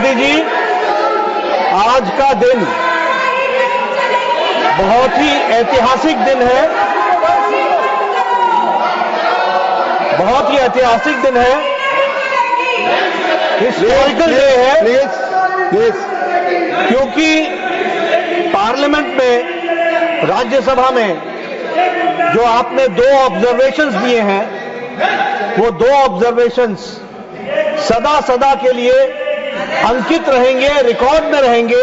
मोदी जी, आज का दिन बहुत ही ऐतिहासिक दिन है, बहुत ही ऐतिहासिक दिन है, हिस्टोरिकल डे है, क्योंकि पार्लियामेंट में, राज्यसभा में जो आपने 2 ऑब्जर्वेशंस दिए हैं, वो 2 ऑब्जर्वेशंस सदा सदा के लिए अंकित रहेंगे, रिकॉर्ड में रहेंगे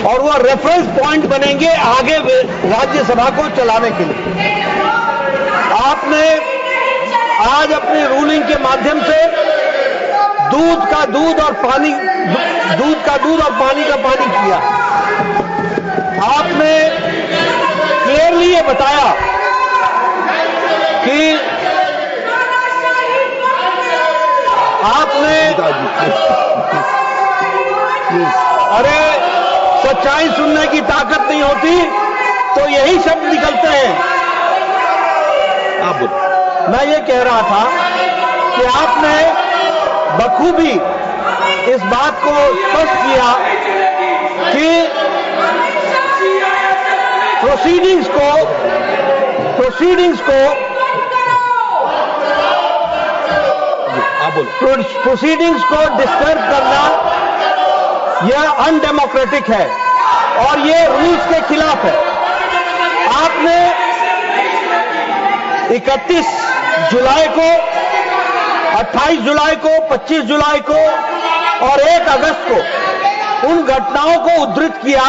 और वो रेफरेंस पॉइंट बनेंगे आगे राज्यसभा को चलाने के लिए। आपने आज अपनी रूलिंग के माध्यम से दूध का दूध और पानी का पानी किया। आपने क्लियरली ये बताया कि आपने अरे सच्चाई सुनने की ताकत नहीं होती तो यही शब्द निकलते हैं। आप मैं ये कह रहा था कि आपने बखूबी इस बात को स्पष्ट किया कि प्रोसीडिंग्स को डिस्टर्ब करना यह अनडेमोक्रेटिक है और यह रूल्स के खिलाफ है। आपने 31 जुलाई को, 28 जुलाई को, 25 जुलाई को और 1 अगस्त को उन घटनाओं को उद्धृत किया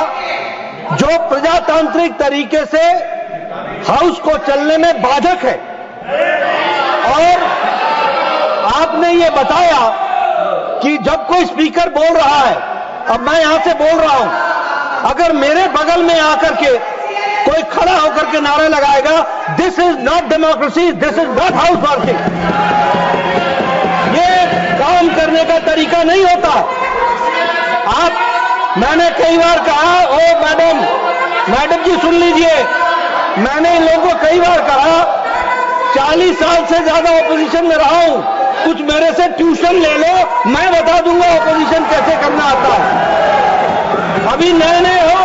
जो प्रजातांत्रिक तरीके से हाउस को चलने में बाधक है, और आपने ये बताया कि जब कोई स्पीकर बोल रहा है, अब मैं यहां से बोल रहा हूं, अगर मेरे बगल में आकर के कोई खड़ा होकर के नारे लगाएगा, this is not democracy, this is not house working, ये काम करने का तरीका नहीं होता। मैंने कई बार कहा, ओ मैडम जी सुन लीजिए, मैंने इन लोगों को कई बार कहा, 40 साल से ज्यादा ऑपोजिशन में रहा हूं, कुछ मेरे से ट्यूशन ले लो, मैं बता दूंगा ऑपोजिशन कैसे करना आता है। अभी नए हो,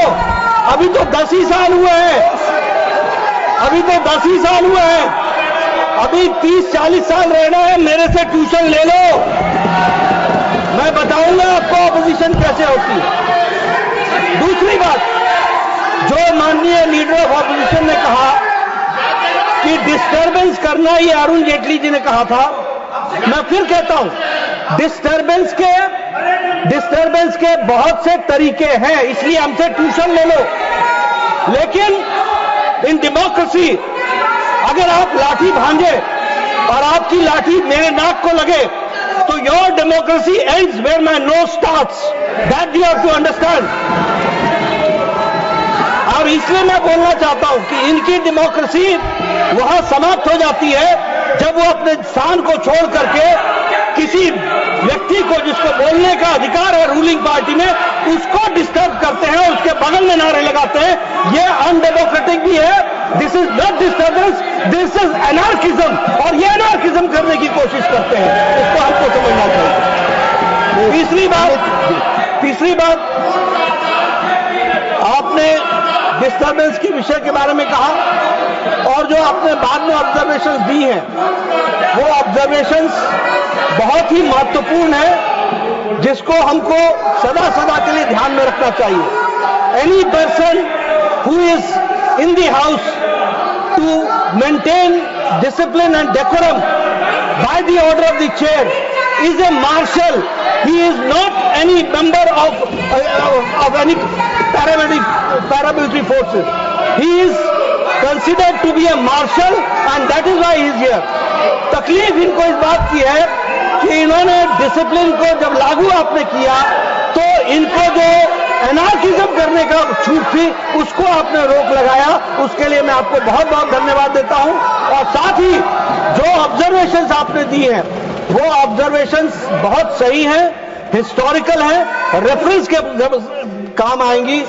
अभी तो 10 ही साल हुए हैं, अभी 30-40 साल रहना है, मेरे से ट्यूशन ले लो, मैं बताऊंगा आपको ऑपोजिशन कैसे होती है। दूसरी बात, जो माननीय लीडर ऑफ ऑपोजिशन ने कहा कि डिस्टर्बेंस करना, ये अरुण जेटली जी ने कहा था, मैं फिर कहता हूं, डिस्टर्बेंस के बहुत से तरीके हैं, इसलिए हमसे ट्यूशन ले लो। लेकिन इन डेमोक्रेसी अगर आप लाठी भांजे और आपकी लाठी मेरे नाक को लगे तो your democracy ends where my nose starts, that you have to understand. और इसलिए मैं बोलना चाहता हूं कि इनकी डेमोक्रेसी वहां समाप्त हो जाती है जब वो अपने स्थान को छोड़ करके किसी व्यक्ति को, जिसको बोलने का अधिकार है रूलिंग पार्टी में, उसको डिस्टर्ब करते हैं, उसके बगल में नारे लगाते हैं। ये अनडेमोक्रेटिक भी है, this is not disturbance, this is anarchism, और ये एनार्किज्म करने की कोशिश करते हैं, इसको हमको समझना चाहिए। तीसरी बात आपने डिस्टर्बेंस के विषय के बारे में कहा, और जो आपने बाद में ऑब्जर्वेशंस दी हैं, वो ऑब्जर्वेशंस बहुत ही महत्वपूर्ण है, जिसको हमको सदा सदा के लिए ध्यान में रखना चाहिए। Any person who is in the house to maintain discipline and decorum by the order of the chair is a marshal. He is not any member of any paramilitary forces. He is considered to be a marshal and that is why he is here. तकलीफ इनको इस बात की है कि इन्होंने discipline को जब लागू आपने किया तो इनको जो एनार्किज्म करने का छूट थी उसको आपने रोक लगाया। उसके लिए मैं आपको बहुत बहुत धन्यवाद देता हूं। और साथ ही जो ऑब्जर्वेशंस आपने दी हैं वो ऑब्जर्वेशंस बहुत सही हैं, हिस्टोरिकल हैं, रेफरेंस के काम आएंगी।